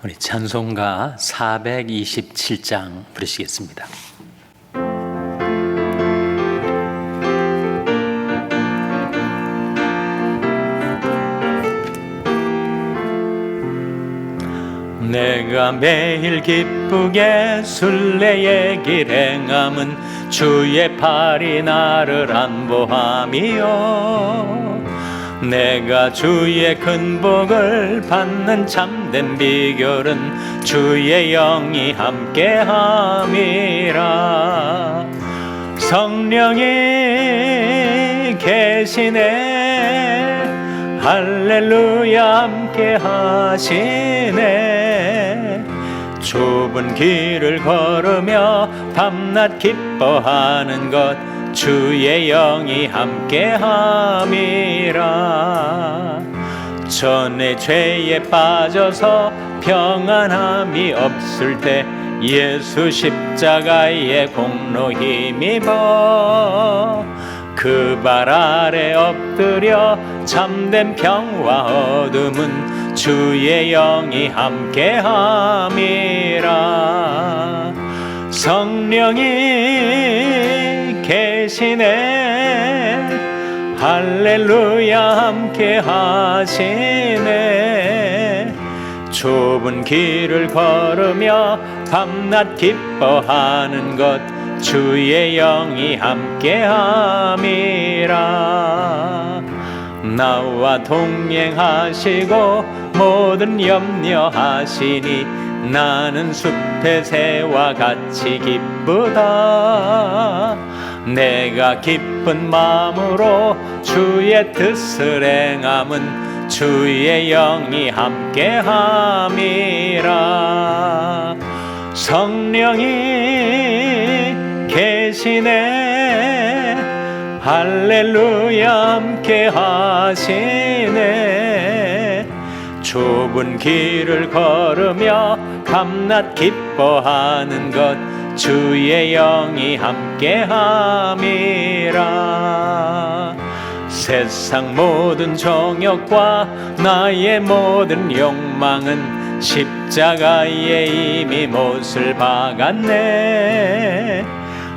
우리 찬송가 427장 부르시겠습니다. 내가 매일 기쁘게 순례의 길 행함은 주의 팔이 나를 안보함이요, 내가 주의 큰 복을 받는 참된 비결은 주의 영이 함께함이라. 성령이 계시네, 할렐루야 함께하시네. 좁은 길을 걸으며 밤낮 기뻐하는 것 주의 영이 함께함이라. 전에 죄에 빠져서 평안함이 없을 때 예수 십자가의 공로 힘입어 그 발 아래 엎드려 참된 평화 얻음은 주의 영이 함께함이라. 성령이 계시네, 할렐루야 함께하시네. 좁은 길을 걸으며 밤낮 기뻐하는 것 주의 영이 함께함이라. 나와 동행하시고 모든 염려하시니 나는 숲의 새와 같이 기쁘다. 내가 기쁜 마음으로 주의 뜻을 행함은 주의 영이 함께함이라. 성령이 계시네, 할렐루야 함께하시네. 좁은 길을 걸으며 밤낮 기뻐하는 것 주의 영이 함께함이라. 세상 모든 정욕과 나의 모든 욕망은 십자가에 이미 못을 박았네.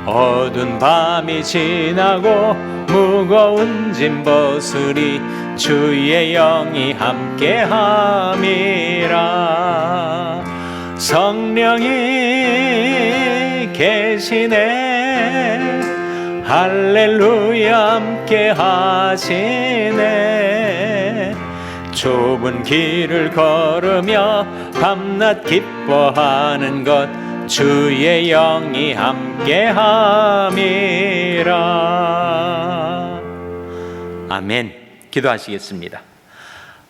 어두운 밤이 지나고 무거운 짐 벗으리 주의 영이 함께함이라. 성령이 계시네, 할렐루야 함께하시네. 좁은 길을 걸으며 밤낮 기뻐하는 것 주의 영이 함께함이라. 아멘. 기도하시겠습니다.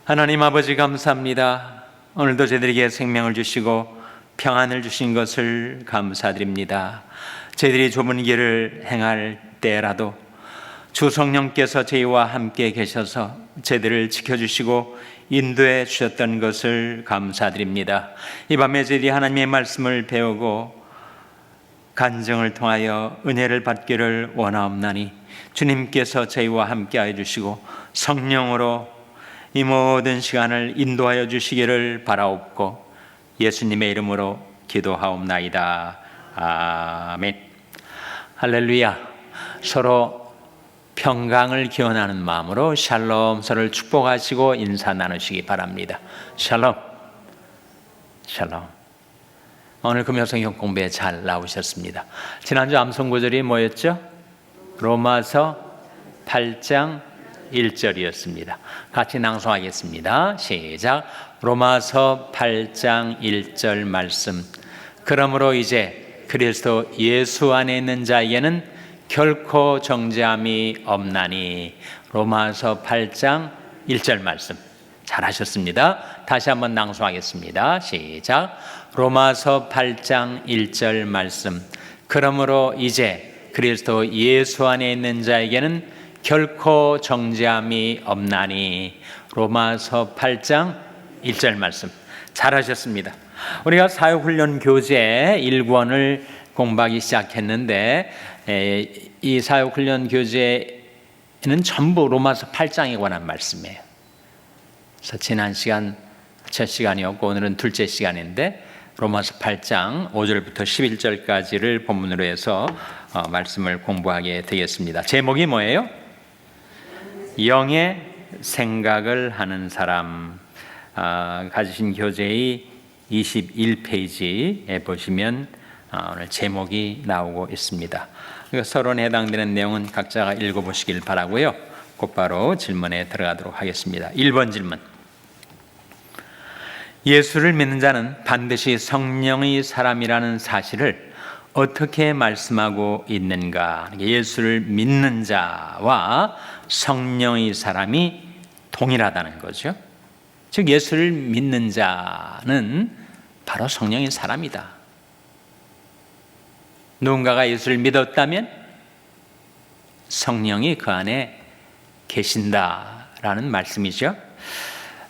하나님 아버지 감사합니다. 오늘도 저희들에게 생명을 주시고 평안을 주신 것을 감사드립니다. 저희들이 좁은 길을 행할 때라도 주 성령께서 저희와 함께 계셔서 저희들을 지켜주시고 인도해 주셨던 것을 감사드립니다. 이 밤에 저희들이 하나님의 말씀을 배우고 간증을 통하여 은혜를 받기를 원하옵나니 주님께서 저희와 함께하여 주시고 성령으로 이 모든 시간을 인도하여 주시기를 바라옵고 예수님의 이름으로 기도하옵나이다. 아멘. 할렐루야. 서로 평강을 기원하는 마음으로 샬롬, 서로를 축복하시고 인사 나누시기 바랍니다. 샬롬. 샬롬. 오늘 금요성경 공부에 잘 나오셨습니다. 지난주 암송구절이 뭐였죠? 로마서 8장 1절이었습니다. 같이 낭송하겠습니다. 시작. 로마서 8장 1절 말씀. 그러므로 이제 그리스도 예수 안에 있는 자에게는 결코 정죄함이 없나니. 로마서 8장 1절 말씀 잘하셨습니다. 다시 한번 낭송하겠습니다. 시작. 로마서 8장 1절 말씀. 그러므로 이제 그리스도 예수 안에 있는 자에게는 결코 정죄함이 없나니. 로마서 8장 1절 말씀 잘하셨습니다. 우리가 사역훈련 교재 1권을 공부하기 시작했는데 이 사역훈련 교재는 전부 로마서 8장에 관한 말씀이에요. 그래서 지난 시간 첫 시간이었고 오늘은 둘째 시간인데 로마서 8장 5절부터 11절까지를 본문으로 해서 말씀을 공부하게 되겠습니다. 제목이 뭐예요? 영의 생각을 하는 사람. 가지신 교재의 21페이지에 보시면 오늘 제목이 나오고 있습니다. 서론에 해당되는 내용은 각자가 읽어보시길 바라고요. 곧바로 질문에 들어가도록 하겠습니다. 1번 질문. 예수를 믿는 자는 반드시 성령의 사람이라는 사실을 어떻게 말씀하고 있는가? 예수를 믿는 자와 성령의 사람이 동일하다는 거죠. 즉 예수를 믿는 자는 바로 성령의 사람이다. 누군가가 예수를 믿었다면 성령이 그 안에 계신다라는 말씀이죠.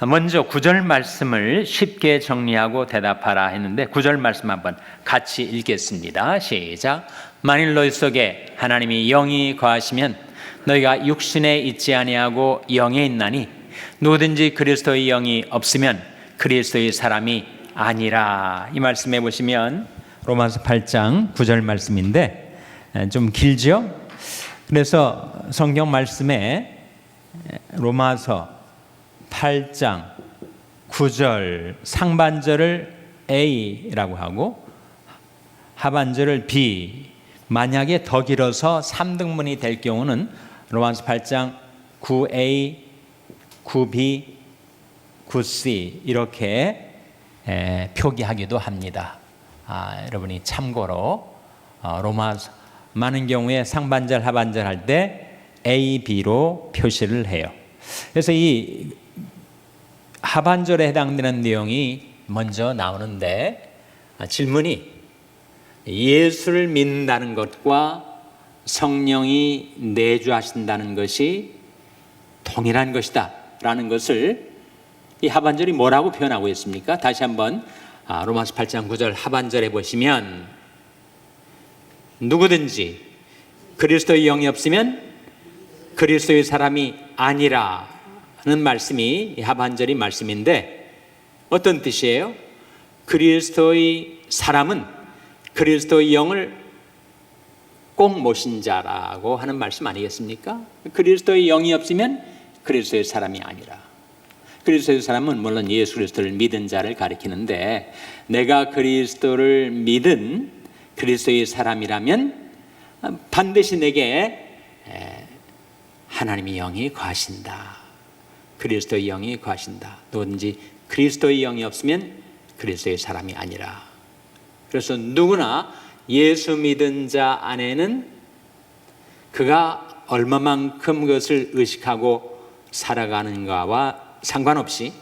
먼저 9절 말씀을 쉽게 정리하고 대답하라 했는데 9절 말씀 한번 같이 읽겠습니다. 시작. 만일 너희 속에 하나님이 영이 거하시면 너희가 육신에 있지 아니하고 영에 있나니 누구든지 그리스도의 영이 없으면 그리스도의 사람이 아니라. 이 말씀해 보시면 로마서 8장 9절 말씀인데 좀 길죠? 그래서 성경 말씀에 로마서 8장 9절 상반절을 A라고 하고 하반절을 B, 만약에 더 길어서 3등분이 될 경우는 로마서 8장 9A, 9B, 9C 이렇게 표기하기도 합니다. 여러분이 참고로 로마서 많은 경우에 상반절 하반절 할 때 A, B로 표시를 해요. 그래서 이 하반절에 해당되는 내용이 먼저 나오는데 질문이 예수를 믿는다는 것과 성령이 내주하신다는 것이 동일한 것이다 라는 것을 이 하반절이 뭐라고 표현하고 있습니까? 다시 한번 로마서 8장 9절 하반절에 보시면 누구든지 그리스도의 영이 없으면 그리스도의 사람이 아니라는 말씀이 이 하반절이 말씀인데 어떤 뜻이에요? 그리스도의 사람은 그리스도의 영을 꼭 모신 자라고 하는 말씀 아니겠습니까? 그리스도의 영이 없으면 그리스도의 사람이 아니라. 그리스도의 사람은 물론 예수 그리스도를 믿은 자를 가리키는데 내가 그리스도를 믿은 그리스도의 사람이라면 반드시 내게 하나님의 영이 거하신다. 그리스도의 영이 거하신다. 누구든지 그리스도의 영이 없으면 그리스도의 사람이 아니라. 그래서 누구나 예수 믿은 자 안에는 그가 얼마만큼 그것을 의식하고 살아가는가와 상관없이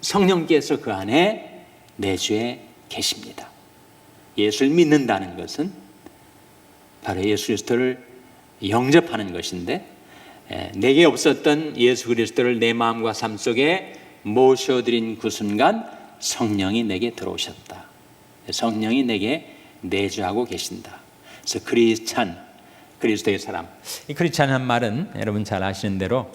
성령께서 그 안에 내주에 계십니다. 예수를 믿는다는 것은 바로 예수 그리스도를 영접하는 것인데 내게 없었던 예수 그리스도를 내 마음과 삶 속에 모셔드린 그 순간 성령이 내게 들어오셨다. 성령이 내게 내주하고 계신다. 그래서 크리스찬, 그리스도의 사람. 이 크리스찬한 말은 여러분 잘 아시는 대로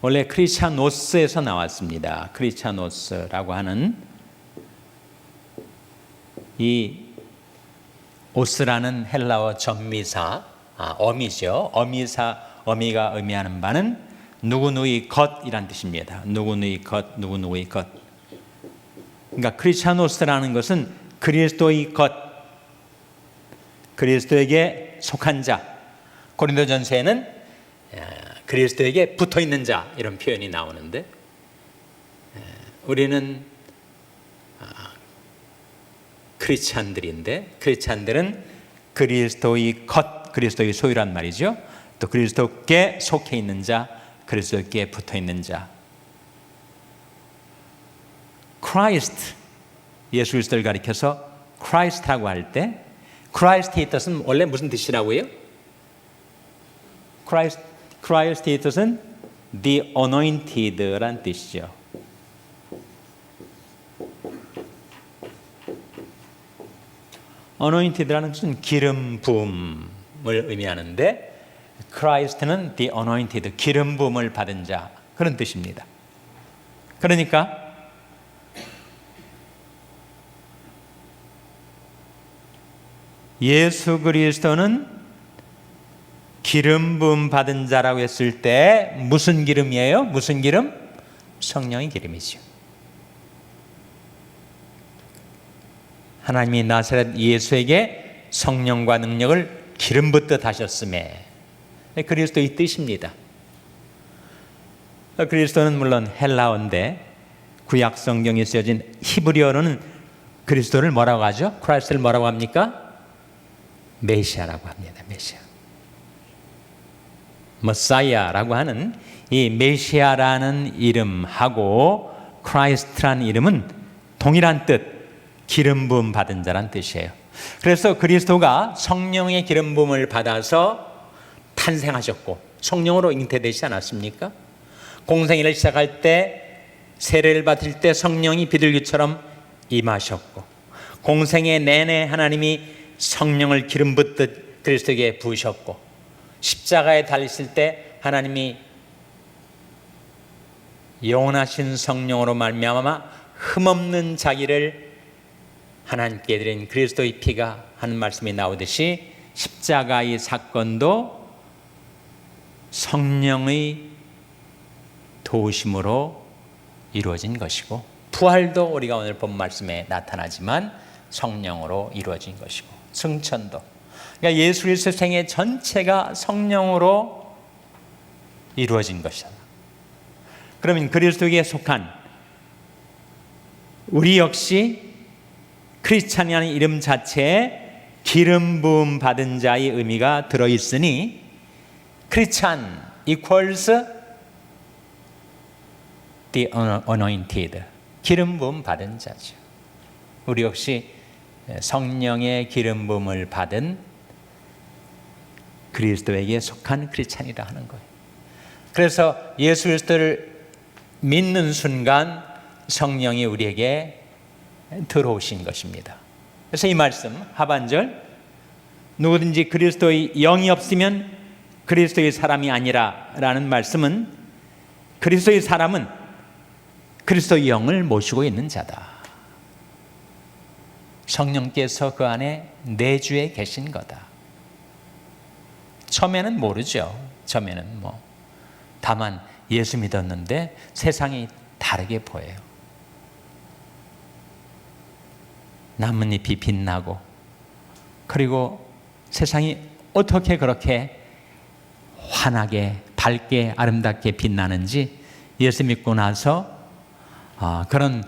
원래 크리스찬노스에서 나왔습니다. 크리스찬노스라고 하는 이 오스라는 헬라어 전미사, 어미죠. 어미가 의미하는 바는 누구누이 것이란 뜻입니다. 누구누이 것, 누구누이 것. 그러니까 크리스찬노스라는 것은 그리스도의 것, 그리스도에게 속한 자. 고린도전서에는 그리스도에게 붙어 있는 자 이런 표현이 나오는데 우리는 크리스찬들인데 크리스찬들은 그리스도의 것, 그리스도의 소유란 말이죠. 또 그리스도께 속해 있는 자, 그리스도께 붙어 있는 자. 크라이스트, 예수 그리스도를 가리켜서 크라이스트라고 할 때 크라이스트의 뜻은 원래 무슨 뜻이라고요? 크라이스트의 뜻은 the anointed란 뜻이죠. anointed라는 것은 기름 부음을 의미하는데 Christ는 the anointed, 기름 부음을 받은 자, 그런 뜻입니다. 그러니까 예수 그리스도는 기름 부음 받은 자라고 했을 때 무슨 기름이에요? 무슨 기름? 성령의 기름이죠. 하나님이 나사렛 예수에게 성령과 능력을 기름 붓듯 하셨음에 그리스도의 뜻입니다. 그리스도는 물론 헬라어인데 구약 성경에 쓰여진 히브리어로는 그리스도를 뭐라고 하죠? 크라이스트를 뭐라고 합니까? 메시아라고 합니다. 메시아. 머사이아라고 하는 이 메시아라는 이름하고 크라이스트라는 이름은 동일한 뜻, 기름 부음 받은 자란 뜻이에요. 그래서 그리스도가 성령의 기름 부음을 받아서 탄생하셨고 성령으로 잉태되지 않았습니까? 공생애를 시작할 때 세례를 받을 때 성령이 비둘기처럼 임하셨고 공생애 내내 하나님이 성령을 기름 붓듯 그리스도에게 부으셨고 십자가에 달리실 때 하나님이 영원하신 성령으로 말미암아 흠없는 자기를 하나님께 드린 그리스도의 피가 하는 말씀이 나오듯이 십자가의 사건도 성령의 도우심으로 이루어진 것이고 부활도 우리가 오늘 본 말씀에 나타나지만 성령으로 이루어진 것이고 승천도, 그러니까 예수 그리스도의 생애 전체가 성령으로 이루어진 것이다. 그러면 그리스도에게 속한 우리 역시 크리스찬이라는 이름 자체에 기름 부음 받은 자의 의미가 들어있으니 크리스찬 equals the anointed, 기름 부음 받은 자죠. 우리 역시 성령의 기름 부음을 받은 그리스도에게 속한 크리스찬이라 하는 거예요. 그래서 예수 그리스도를 믿는 순간 성령이 우리에게 들어오신 것입니다. 그래서 이 말씀 하반절, 누구든지 그리스도의 영이 없으면 그리스도의 사람이 아니라 라는 말씀은 그리스도의 사람은 그리스도의 영을 모시고 있는 자다. 성령께서 그 안에 내주에 계신 거다. 처음에는 모르죠. 처음에는 다만 예수 믿었는데 세상이 다르게 보여요. 나뭇잎이 빛나고 그리고 세상이 어떻게 그렇게 환하게 밝게 아름답게 빛나는지 예수 믿고 나서 그런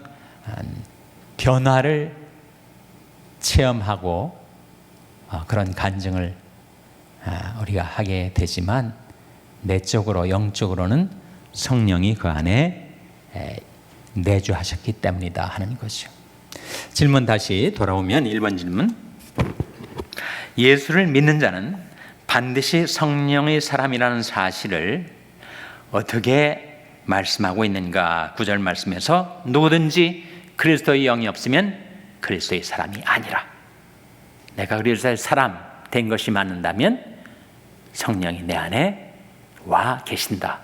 변화를 체험하고 그런 간증을 우리가 하게 되지만 내적으로 영적으로는 성령이 그 안에 내주하셨기 때문이다 하는 거죠. 질문 다시 돌아오면 1번 질문, 예수를 믿는 자는 반드시 성령의 사람이라는 사실을 어떻게 말씀하고 있는가? 9절 말씀에서 누구든지 그리스도의 영이 없으면 그리스도의 사람이 아니라, 내가 그리스도의 사람 된 것이 맞는다면 성령이 내 안에 와 계신다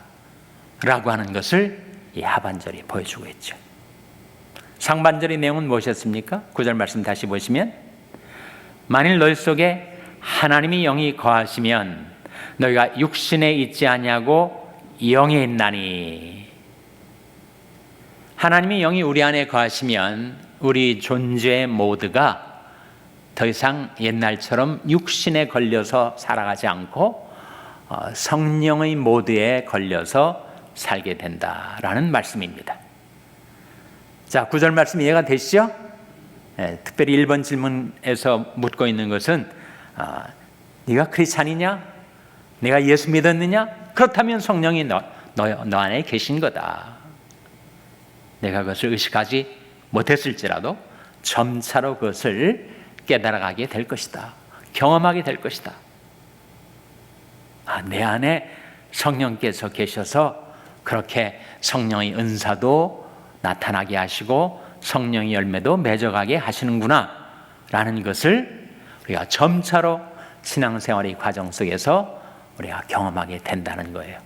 라고 하는 것을 이 하반절이 보여주고 있죠. 상반절의 내용은 무엇이었습니까? 9절 말씀 다시 보시면, 만일 너희 속에 하나님이 영이 거하시면 너희가 육신에 있지 아니하고 영에 있나니. 하나님의 영이 우리 안에 거하시면 우리 존재 모두가 더 이상 옛날처럼 육신에 걸려서 살아가지 않고 성령의 모드에 걸려서 살게 된다라는 말씀입니다. 자, 9절 말씀 이해가 되시죠? 특별히 1번 질문에서 묻고 있는 것은 네가 크리스찬이냐? 네가 예수 믿었느냐? 그렇다면 성령이 너 안에 계신 거다. 내가 그것을 의식하지 못했을지라도 점차로 그것을 깨달아가게 될 것이다. 경험하게 될 것이다. 내 안에 성령께서 계셔서 그렇게 성령의 은사도 나타나게 하시고 성령의 열매도 맺어가게 하시는구나 라는 것을 우리가 점차로 신앙생활의 과정 속에서 우리가 경험하게 된다는 거예요.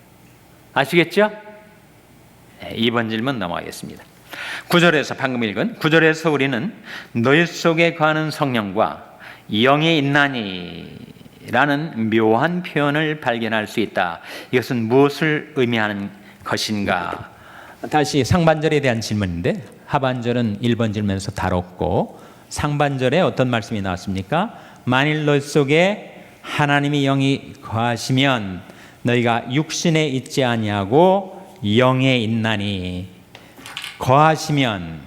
아시겠죠? 네, 2번 질문 넘어가겠습니다. 9절에서 방금 읽은 9절에서 우리는 너희 속에 거하는 성령과 영이 있나니 라는 묘한 표현을 발견할 수 있다. 이것은 무엇을 의미하는 것인가? 다시 상반절에 대한 질문인데 하반절은 1번 질문에서 다뤘고 상반절에 어떤 말씀이 나왔습니까? 만일 너희 속에 하나님의 영이 거하시면 너희가 육신에 있지 아니하고 영에 있나니. 거하시면,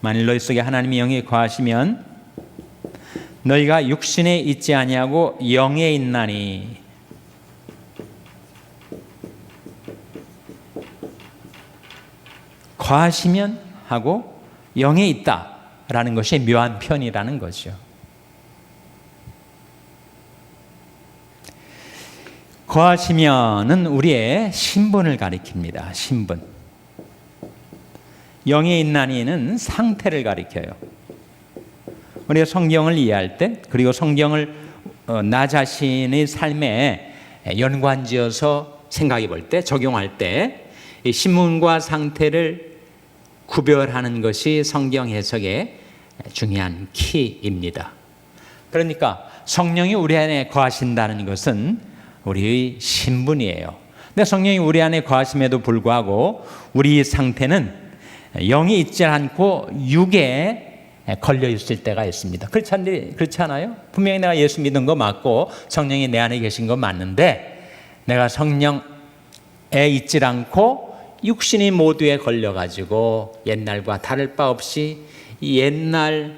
만일 너희 속에 하나님의 영이 거하시면 너희가 육신에 있지 아니하고 영에 있나니. 거하시면 하고 영에 있다라는 것이 묘한 표현이라는 거죠. 거하시면은 우리의 신분을 가리킵니다. 신분. 영에 있나니는 상태를 가리켜요. 우리가 성경을 이해할 때, 그리고 성경을 나 자신의 삶에 연관지어서 생각해 볼 때, 적용할 때 이 신분과 상태를 구별하는 것이 성경 해석의 중요한 키입니다. 그러니까 성령이 우리 안에 거하신다는 것은 우리의 신분이에요. 근데 성령이 우리 안에 거하심에도 불구하고 우리 상태는 영이 있지 않고 육에 걸려 있을 때가 있습니다. 그렇지 않아요? 분명히 내가 예수 믿는 거 맞고 성령이 내 안에 계신 거 맞는데 내가 성령에 있지 않고 육신이 모두에 걸려가지고 옛날과 다를 바 없이 옛날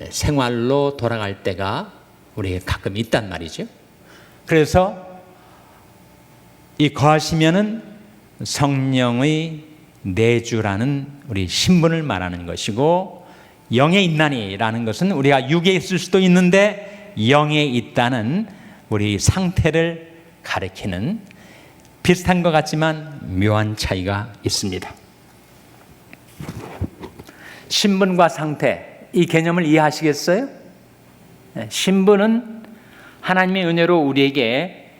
생활로 돌아갈 때가 우리에게 가끔 있단 말이죠. 그래서 이 거하시면은 성령의 내주라는 우리 신분을 말하는 것이고, 영에 있나니라는 것은 우리가 육에 있을 수도 있는데 영에 있다는 우리 상태를 가리키는 비슷한 것 같지만 묘한 차이가 있습니다. 신분과 상태, 이 개념을 이해하시겠어요? 신분은 하나님의 은혜로 우리에게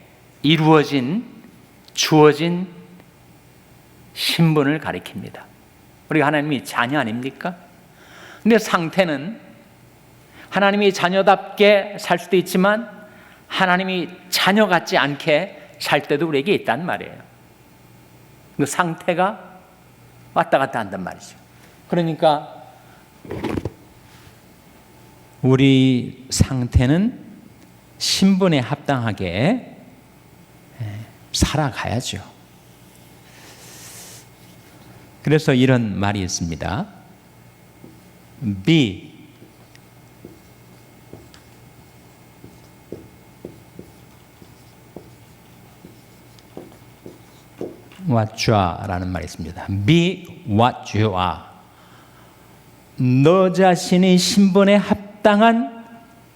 이루어진, 주어진 신분을 가리킵니다. 우리가 하나님의 자녀 아닙니까? 근데 상태는 하나님의 자녀답게 살 수도 있지만 하나님이 자녀 같지 않게 살 때도 우리에게 있단 말이에요. 그 상태가 왔다 갔다 한단 말이죠. 그러니까 우리 상태는 신분에 합당하게 살아가야죠. 그래서 이런 말이 있습니다. Be what you are 라는 말이 있습니다. Be what you are. 너 자신의 신분에 합당한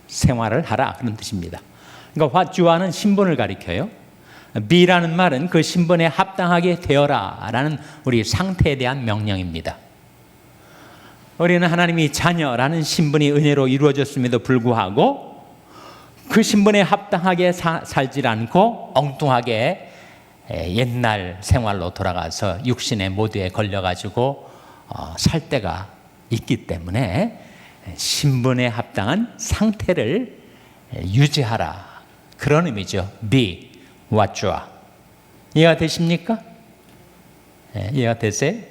생활을 하라, 그런 뜻입니다. 그러니까 what you are는 신분을 가리켜요. Be라는 말은 그 신분에 합당하게 되어라 라는 우리 상태에 대한 명령입니다. 우리는 하나님이 자녀라는 신분이 은혜로 이루어졌음에도 불구하고 그 신분에 합당하게 살지 않고 엉뚱하게 옛날 생활로 돌아가서 육신의 모두에 걸려가지고 살 때가 있기 때문에 신분에 합당한 상태를 유지하라, 그런 의미죠. Be what you are. 이해가 되십니까? 이해가 되세요?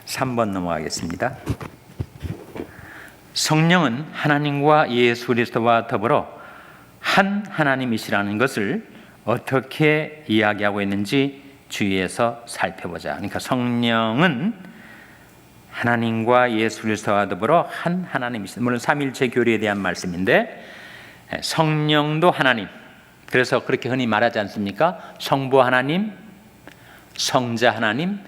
3번 넘어가겠습니다. 성령은 하나님과 예수 그리스도와 더불어 한 하나님이시라는 것을 어떻게 이야기하고 있는지 주의해서 살펴보자. 그러니까 성령은 하나님과 예수 그리스도와 더불어 한 하나님이시다. 물론 삼일체 교리에 대한 말씀인데 성령도 하나님. 그래서 그렇게 흔히 말하지 않습니까? 성부 하나님, 성자 하나님,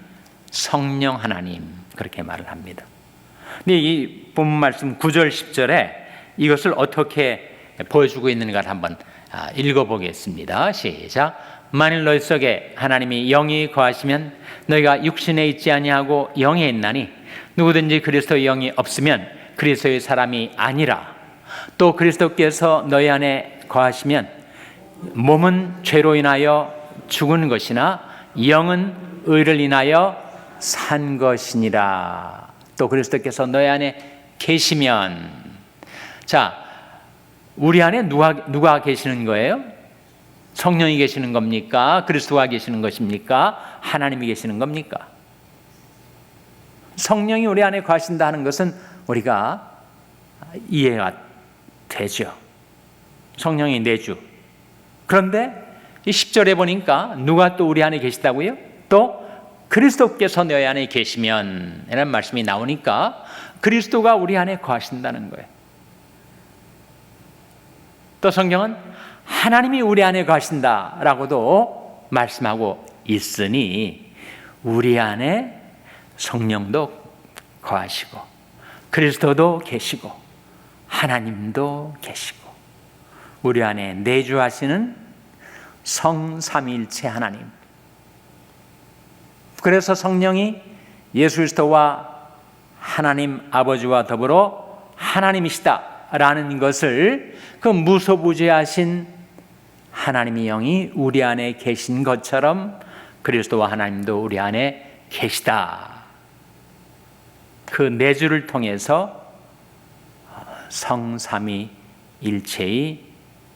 성령 하나님, 그렇게 말을 합니다. 근데 이 본문 말씀 9절 10절에 이것을 어떻게 보여주고 있는가를 한번 읽어보겠습니다. 시작. 만일 너희 속에 하나님이 영이 거하시면 너희가 육신에 있지 아니하고 영에 있나니 누구든지 그리스도의 영이 없으면 그리스도의 사람이 아니라 또 그리스도께서 너희 안에 거하시면 몸은 죄로 인하여 죽은 것이나 영은 의를 인하여 산 것이니라. 또 그리스도께서 너희 안에 계시면, 자, 우리 안에 누가 계시는 거예요? 성령이 계시는 겁니까? 그리스도가 계시는 것입니까? 하나님이 계시는 겁니까? 성령이 우리 안에 거하신다 하는 것은 우리가 이해가 되죠. 성령이 내주. 그런데 이 10절에 보니까 누가 또 우리 안에 계시다고요? 또 그리스도께서 너희 안에 계시면 이라는 말씀이 나오니까 그리스도가 우리 안에 거하신다는 거예요. 또 성경은 하나님이 우리 안에 거하신다라고도 말씀하고 있으니 우리 안에 성령도 거하시고 그리스도도 계시고 하나님도 계시고 우리 안에 내주하시는 성삼위일체 하나님. 그래서 성령이 예수 그리스도와 하나님 아버지와 더불어 하나님이시다라는 것을 그 무소부재하신 하나님의 영이 우리 안에 계신 것처럼 그리스도와 하나님도 우리 안에 계시다. 그 내주를 통해서 성삼위일체의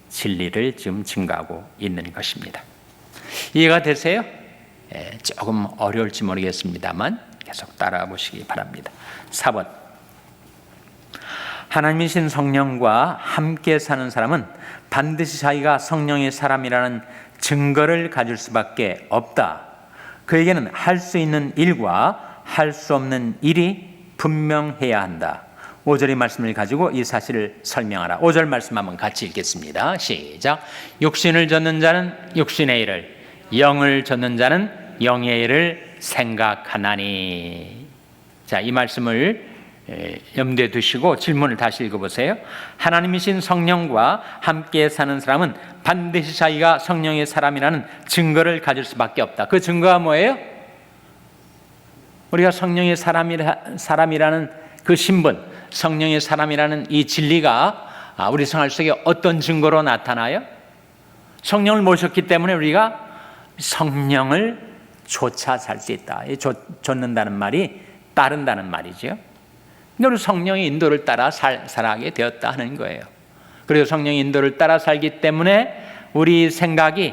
진리를 지금 증거하고 있는 것입니다. 이해가 되세요? 조금 어려울지 모르겠습니다만 계속 따라가 보시기 바랍니다. 4번, 하나님이신 성령과 함께 사는 사람은 반드시 자기가 성령의 사람이라는 증거를 가질 수밖에 없다. 그에게는 할 수 있는 일과 할 수 없는 일이 분명해야 한다. 5절의 말씀을 가지고 이 사실을 설명하라. 5절 말씀 한번 같이 읽겠습니다. 시작. 육신을 좇는 자는 육신의 일을, 영을 좇는 자는 영의 일을 생각하나니. 자, 이 말씀을 염두에 두시고 질문을 다시 읽어보세요. 하나님이신 성령과 함께 사는 사람은 반드시 자기가 성령의 사람이라는 증거를 가질 수밖에 없다. 그 증거가 뭐예요? 우리가 성령의 사람이라는 그 신분, 성령의 사람이라는 이 진리가 우리 생활 속에 어떤 증거로 나타나요? 성령을 모셨기 때문에 우리가 성령을 좇아 살 수 있다. 좇는다는 말이 따른다는 말이죠. 우리 성령의 인도를 따라 살아가게 되었다 하는 거예요. 그리고 성령의 인도를 따라 살기 때문에 우리 생각이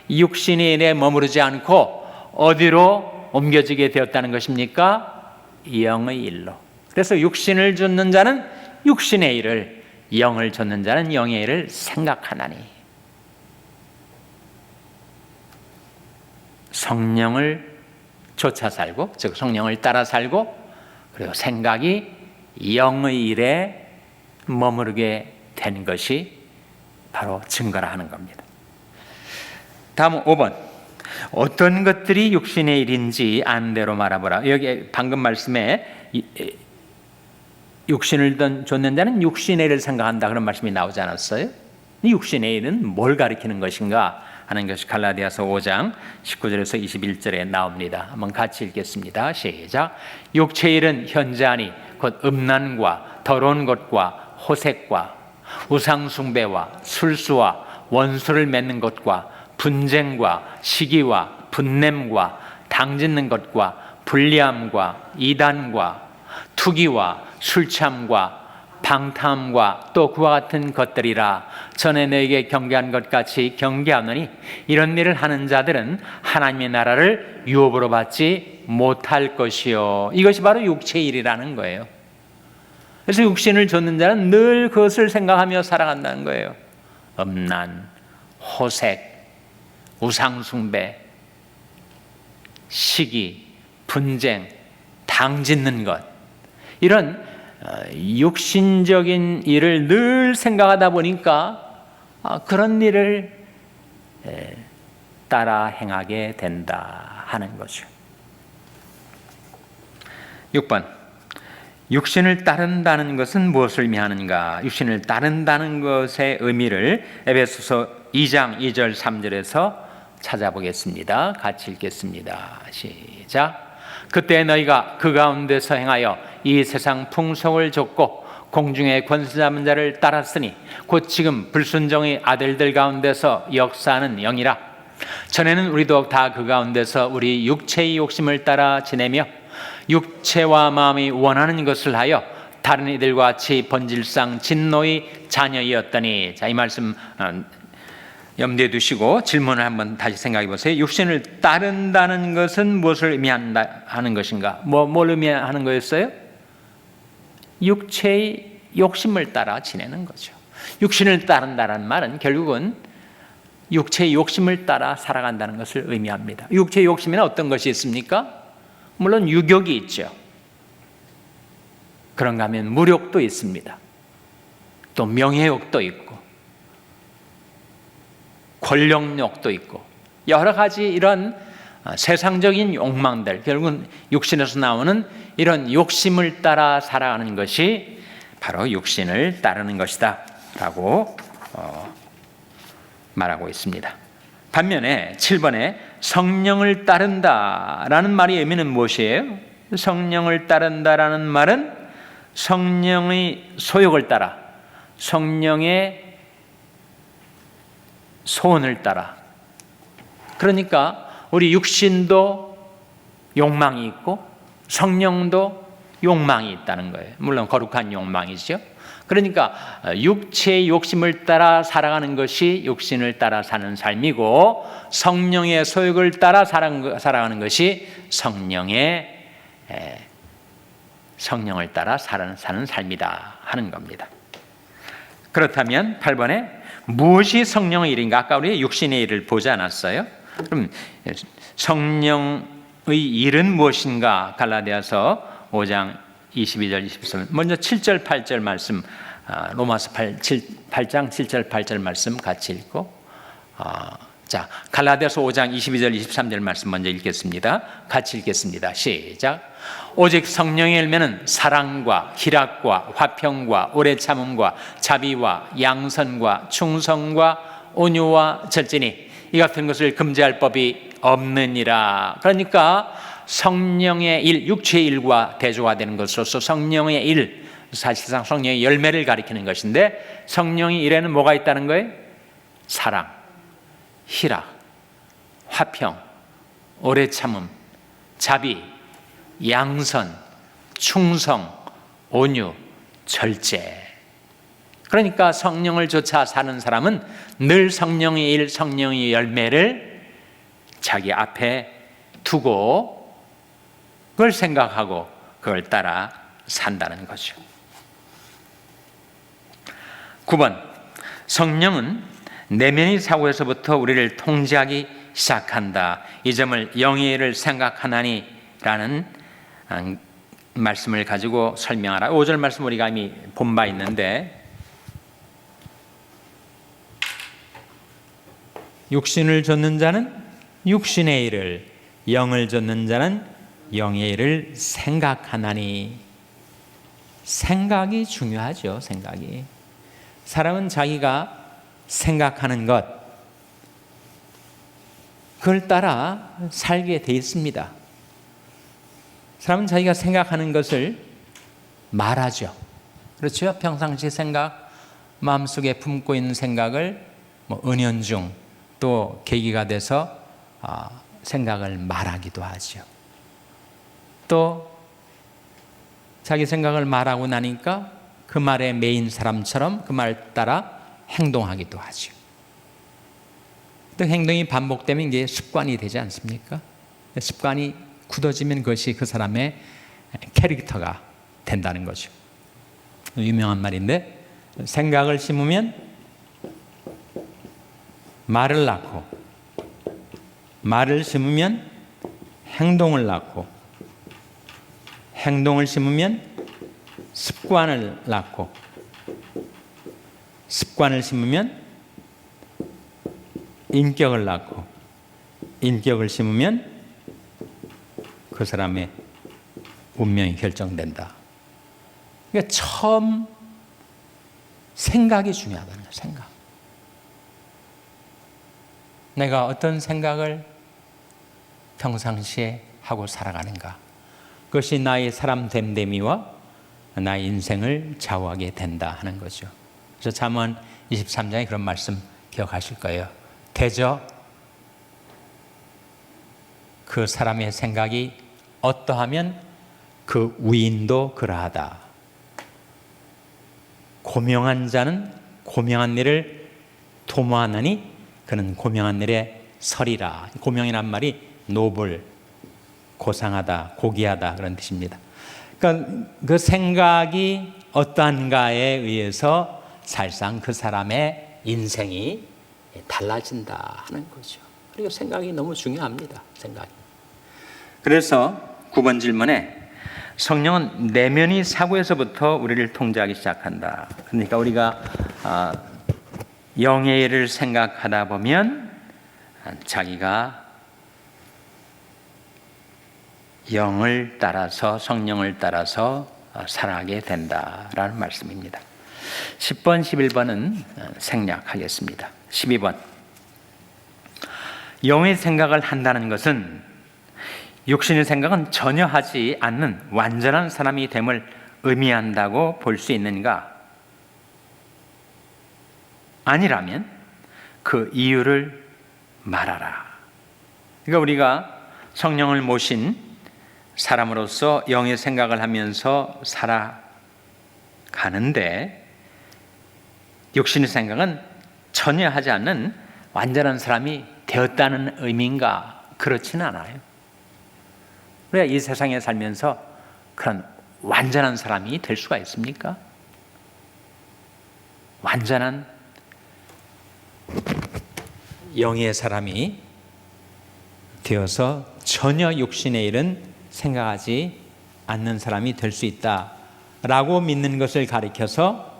육신의 일에 머무르지 않고 어디로 옮겨지게 되었다는 것입니까? 영의 일로. 그래서 육신을 좇는 자는 육신의 일을, 영을 좇는 자는 영의 일을 생각하나니. 성령을 좇아 살고, 즉 성령을 따라 살고, 그리고 생각이 영의 일에 머무르게 된 것이 바로 증거라 하는 겁니다. 다음 5번. 어떤 것들이 육신의 일인지 아는 대로 말하보라. 여기 방금 말씀에 육신을 좇는 자는 육신의 일을 생각한다 그런 말씀이 나오지 않았어요? 육신의 일은 뭘 가리키는 것인가 하는 것이 갈라디아서 5장 19절에서 21절에 나옵니다. 한번 같이 읽겠습니다. 시작. 육체의 일은 현저하니 곧 음란과 더러운 것과 호색과 우상숭배와 술수와 원수를 맺는 것과 분쟁과 시기와 분냄과 당짓는 것과 불리함과 이단과 투기와 술참과 방탕함과 또 그와 같은 것들이라. 전에 너에게 경계한 것 같이 경계하노니 이런 일을 하는 자들은 하나님의 나라를 유업으로 받지 못할 것이요. 이것이 바로 육체의 일이라는 거예요. 그래서 육신을 좇는 자는 늘 그것을 생각하며 살아간다는 거예요. 음란, 호색, 우상숭배, 시기, 분쟁, 당짓는 것, 이런 육신적인 일을 늘 생각하다 보니까 그런 일을 따라 행하게 된다 하는 거죠. 6번. 육신을 따른다는 것은 무엇을 의미하는가? 육신을 따른다는 것의 의미를 에베소서 2장 2절 3절에서 찾아보겠습니다. 같이 읽겠습니다. 시작. 그때 너희가 그 가운데서 행하여 이 세상 풍속을 좇고 공중의 권세 잡은 자를 따랐으니 곧 지금 불순종의 아들들 가운데서 역사하는 영이라. 전에는 우리도 다 그 가운데서 우리 육체의 욕심을 따라 지내며 육체와 마음이 원하는 것을 하여 다른 이들과 같이 본질상 진노의 자녀이었더니. 자, 이 말씀 염두에 두시고 질문을 한번 다시 생각해 보세요. 육신을 따른다는 것은 무엇을 의미하는 것인가? 뭘 의미하는 거였어요? 육체의 욕심을 따라 지내는 거죠. 육신을 따른다는 말은 결국은 육체의 욕심을 따라 살아간다는 것을 의미합니다. 육체의 욕심에는 어떤 것이 있습니까? 물론 유욕이 있죠. 그런가 하면 물욕도 있습니다. 또 명예욕도 있고 권력욕도 있고 여러 가지 이런 세상적인 욕망들, 결국은 육신에서 나오는 이런 욕심을 따라 살아가는 것이 바로 육신을 따르는 것이다 라고 말하고 있습니다. 반면에 7번에 성령을 따른다라는 말의 의미는 무엇이에요? 성령을 따른다라는 말은 성령의 소욕을 따라, 성령의 소원을 따라. 그러니까 우리 육신도 욕망이 있고 성령도 욕망이 있다는 거예요. 물론 거룩한 욕망이죠. 그러니까 육체의 욕심을 따라 살아가는 것이 육신을 따라 사는 삶이고, 성령의 소욕을 따라 살아가는 것이 성령을 따라 사는 삶이다 하는 겁니다. 그렇다면 8번에 무엇이 성령의 일인가? 아까 우리 육신의 일을 보지 않았어요? 그럼 성령의 일은 무엇인가? 갈라디아서 5장 22절 23절. 먼저 7절 8절 말씀, 로마서 8장 7절 8절 말씀 같이 읽고, 자, 갈라디아서 5장 22절 23절 말씀 먼저 읽겠습니다. 같이 읽겠습니다. 시작. 오직 성령의 열매는 사랑과 희락과 화평과 오래 참음과 자비와 양선과 충성과 온유와 절제니 이 같은 것을 금지할 법이 없느니라. 그러니까 성령의 일, 육체의 일과 대조화되는 것으로서 성령의 일, 사실상 성령의 열매를 가리키는 것인데, 성령의 일에는 뭐가 있다는 거예요? 사랑, 희락, 화평, 오래 참음, 자비, 양선, 충성, 온유, 절제. 그러니까 성령을 쫓아 사는 사람은 늘 성령의 일, 성령의 열매를 자기 앞에 두고 그걸 생각하고 그걸 따라 산다는 거죠. 9번, 성령은 내면의 사고에서부터 우리를 통제하기 시작한다. 이 점을 영의 일을 생각하나니 라는 말씀을 가지고 설명하라. 5절 말씀 우리가 이미 본 바 있는데, 육신을 좇는 자는 육신의 일을, 영을 좇는 자는 영의 일을 생각하나니. 생각이 중요하죠. 생각이. 사람은 자기가 생각하는 것, 그걸 따라 살게 돼 있습니다. 사람은 자기가 생각하는 것을 말하죠. 그렇죠? 평상시 생각, 마음속에 품고 있는 생각을 은연중 또 계기가 돼서 생각을 말하기도 하죠. 또 자기 생각을 말하고 나니까 그 말에 매인 사람처럼 그 말 따라 행동하기도 하죠. 또 행동이 반복되면 이게 습관이 되지 않습니까? 습관이 굳어지면 그것이 그 사람의 캐릭터가 된다는 거죠. 유명한 말인데, 생각을 심으면 말을 낳고, 말을 심으면 행동을 낳고, 행동을 심으면 습관을 낳고, 습관을 심으면 인격을 낳고, 인격을 심으면 그 사람의 운명이 결정된다. 그러니까 처음 생각이 중요하다는 거예요. 생각. 내가 어떤 생각을 평상시에 하고 살아가는가. 그것이 나의 사람 됨됨이와 나의 인생을 좌우하게 된다 하는 거죠. 그래서 잠언 23장에 그런 말씀 기억하실 거예요. 대저 그 사람의 생각이 어떠하면 그 위인도 그러하다. 고명한 자는 고명한 일을 도모하느니 그는 고명한 일에 서리라. 고명이란 말이 노블, 고상하다, 고귀하다 그런 뜻입니다. 그러니까 그 생각이 어떠한가에 의해서 사실상 그 사람의 인생이 달라진다 하는 거죠. 그리고 생각이 너무 중요합니다. 생각이. 그래서 9번 질문에 성령은 내면의 사고에서부터 우리를 통제하기 시작한다. 그러니까 우리가 영의 일을 생각하다 보면 자기가 영을 따라서 성령을 따라서 살아가게 된다라는 말씀입니다. 10번, 11번은 생략하겠습니다. 12번. 영의 생각을 한다는 것은 육신의 생각은 전혀 하지 않는 완전한 사람이 됨을 의미한다고 볼 수 있는가? 아니라면 그 이유를 말하라. 그러니까 우리가 성령을 모신 사람으로서 영의 생각을 하면서 살아가는데 육신의 생각은 전혀 하지 않는 완전한 사람이 되었다는 의미인가? 그렇지는 않아요. 우리가 이 세상에 살면서 그런 완전한 사람이 될 수가 있습니까? 완전한 영의 사람이 되어서 전혀 육신의 일은 생각하지 않는 사람이 될 수 있다라고 믿는 것을 가리켜서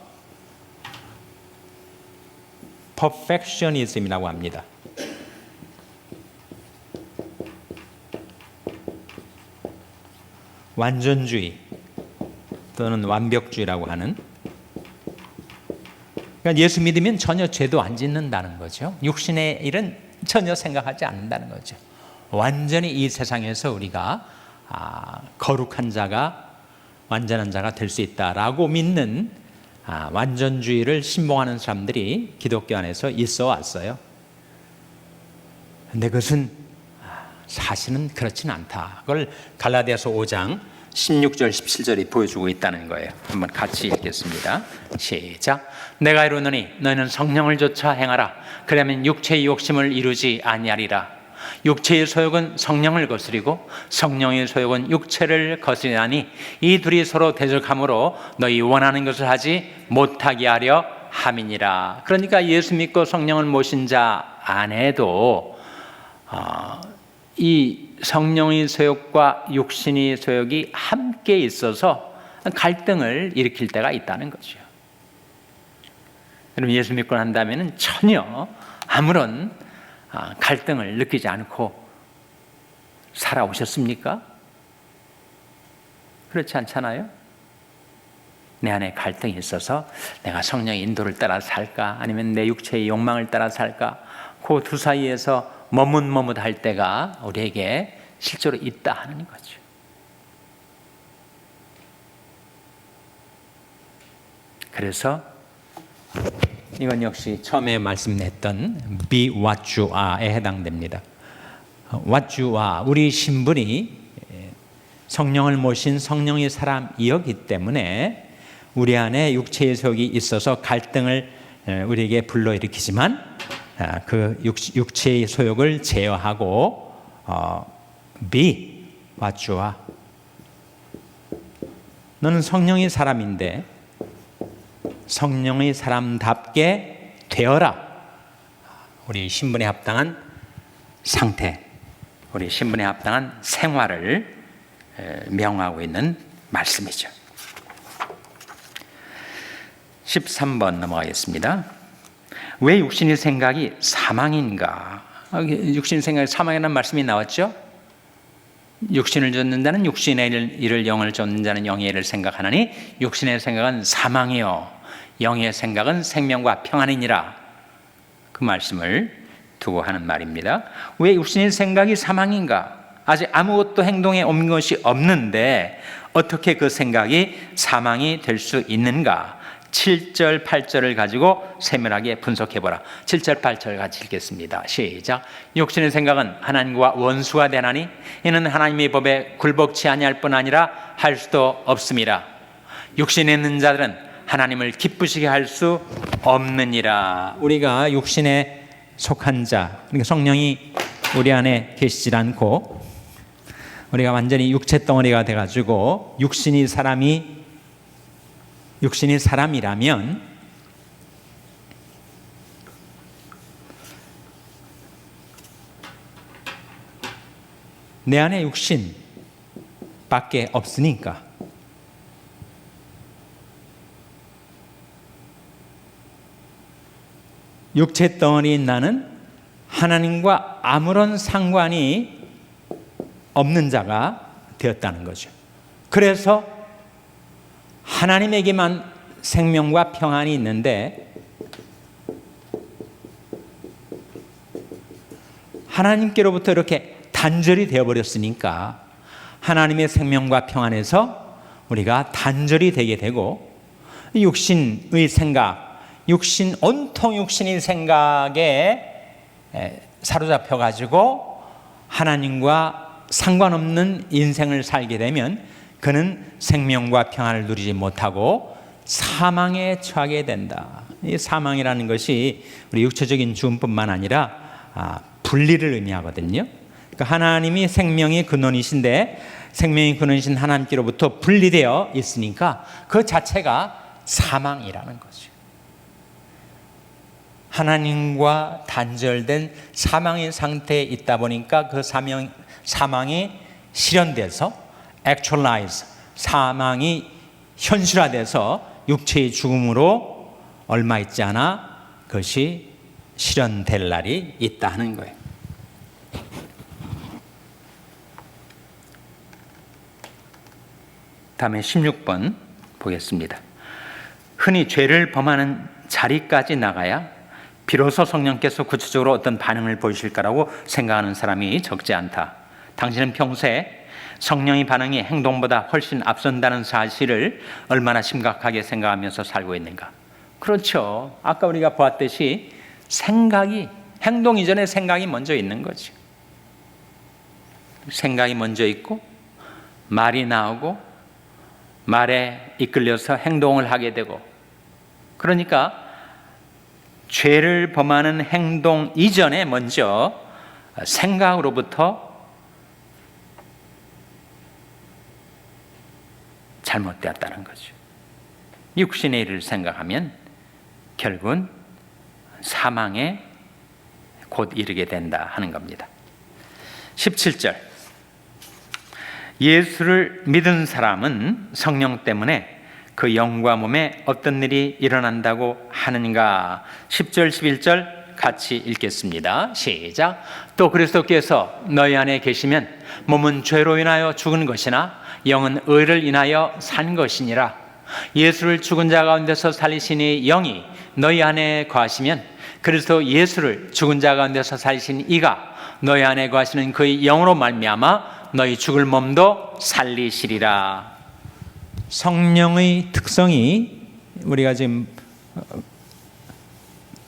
perfectionism이라고 합니다. 완전주의 또는 완벽주의라고 하는, 그러니까 예수 믿으면 전혀 죄도 안 짓는다는 거죠. 육신의 일은 전혀 생각하지 않는다는 거죠. 완전히 이 세상에서 우리가 거룩한 자가 완전한 자가 될 수 있다라고 믿는 완전주의를 신봉하는 사람들이 기독교 안에서 있어 왔어요. 근데 그것은 사실은 그렇지는 않다. 그걸 갈라디아서 5장 16절 17절이 보여주고 있다는 거예요. 한번 같이 읽겠습니다. 시작. 내가 이르노니 너희는 성령을 좇아 행하라. 그러면 육체의 욕심을 이루지 아니하리라. 육체의 소욕은 성령을 거스리고 성령의 소욕은 육체를 거스리나니 이 둘이 서로 대적하므로 너희 원하는 것을 하지 못하게 하려 함이니라. 그러니까 예수 믿고 성령을 모신 자 안에도 이 성령의 소욕과 육신의 소욕이 함께 있어서 갈등을 일으킬 때가 있다는 거죠. 여러분 예수 믿고 난 다음에는 전혀 아무런 갈등을 느끼지 않고 살아오셨습니까? 그렇지 않잖아요? 내 안에 갈등이 있어서 내가 성령의 인도를 따라 살까 아니면 내 육체의 욕망을 따라 살까 그 두 사이에서 머뭇머뭇할 때가 우리에게 실제로 있다 하는 거죠. 그래서 이건 역시 처음에 말씀했던 be what you are에 해당됩니다. what you are, 우리 신분이 성령을 모신 성령의 사람이었기 때문에 우리 안에 육체의 소욕이 있어서 갈등을 우리에게 불러일으키지만 그 육체의 소욕을 제어하고 be what you are. 너는 성령의 사람인데 성령의 사람답게 되어라. 우리 신분에 합당한 상태, 우리 신분에 합당한 생활을 명하고 있는 말씀이죠. 13번 넘어가겠습니다. 왜 육신의 생각이 사망인가? 육신의 생각이 사망이라는 말씀이 나왔죠. 육신을 좇는 자는 육신의 일을, 영을 좇는 자는 영의 일을 생각하나니 육신의 생각은 사망이요 영의 생각은 생명과 평안이니라. 그 말씀을 두고 하는 말입니다. 왜 육신의 생각이 사망인가? 아직 아무것도 행동에 옮긴 것이 없는데 어떻게 그 생각이 사망이 될 수 있는가? 7절, 8절을 가지고 세밀하게 분석해보라. 7절, 8절 같이 읽겠습니다. 시작. 육신의 생각은 하나님과 원수가 되나니 이는 하나님의 법에 굴복치 아니할 뿐 아니라 할 수도 없습니다. 육신에 있는 자들은 하나님을 기쁘시게 할 수 없느니라. 우리가 육신에 속한 자, 그러니까 성령이 우리 안에 계시질 않고 우리가 완전히 육체 덩어리가 돼가지고 육신이 사람이라면 내 안에 육신밖에 없으니까 육체 덩어리인 나는 하나님과 아무런 상관이 없는 자가 되었다는 거죠. 그래서 하나님에게만 생명과 평안이 있는데 하나님께로부터 이렇게 단절이 되어버렸으니까 하나님의 생명과 평안에서 우리가 단절이 되게 되고 육신의 생각, 온통 육신의 생각에 사로잡혀가지고 하나님과 상관없는 인생을 살게 되면 그는 생명과 평안을 누리지 못하고 사망에 처하게 된다. 이 사망이라는 것이 우리 육체적인 죽음뿐만 아니라 분리를 의미하거든요. 그러니까 하나님이 생명의 근원이신데 생명의 근원이신 하나님께로부터 분리되어 있으니까 그 자체가 사망이라는 거죠. 하나님과 단절된 사망의 상태에 있다 보니까 그 사망이 실현돼서 actualize, 사망이 현실화돼서 육체의 죽음으로 얼마 있지 않아 그것이 실현될 날이 있다 하는 거예요. 다음에 16번 보겠습니다. 흔히 죄를 범하는 자리까지 나가야 비로소 성령께서 구체적으로 어떤 반응을 보이실까라고 생각하는 사람이 적지 않다. 당신은 평소에 성령의 반응이 행동보다 훨씬 앞선다는 사실을 얼마나 심각하게 생각하면서 살고 있는가? 그렇죠. 아까 우리가 보았듯이 행동 이전에 생각이 먼저 있는 거죠. 생각이 먼저 있고 말이 나오고 말에 이끌려서 행동을 하게 되고, 그러니까 죄를 범하는 행동 이전에 먼저 생각으로부터 잘못되었다는 거죠. 육신의 일을 생각하면 결국은 사망에 곧 이르게 된다 하는 겁니다. 17절. 예수를 믿은 사람은 성령 때문에 그 영과 몸에 어떤 일이 일어난다고 하는가? 10절, 11절 같이 읽겠습니다. 시작. 또 그리스도께서 너희 안에 계시면 몸은 죄로 인하여 죽은 것이나 영은 의를 인하여 산 것이니라. 예수를 죽은 자 가운데서 살리시니 영이 너희 안에 거하시면 그리스도 예수를 죽은 자 가운데서 살리신 이가 너희 안에 거하시는 그의 영으로 말미암아 너희 죽을 몸도 살리시리라. 성령의 특성이 우리가 지금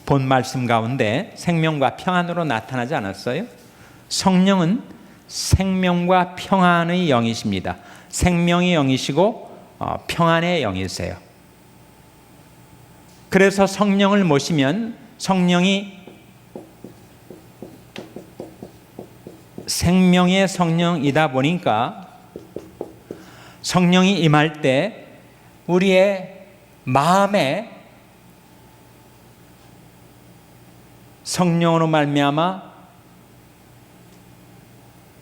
본 말씀 가운데 생명과 평안으로 나타나지 않았어요? 성령은 생명과 평안의 영이십니다. 생명의 영이시고 평안의 영이세요. 그래서 성령을 모시면 성령이 생명의 성령이다 보니까 성령이 임할 때 우리의 마음에 성령으로 말미암아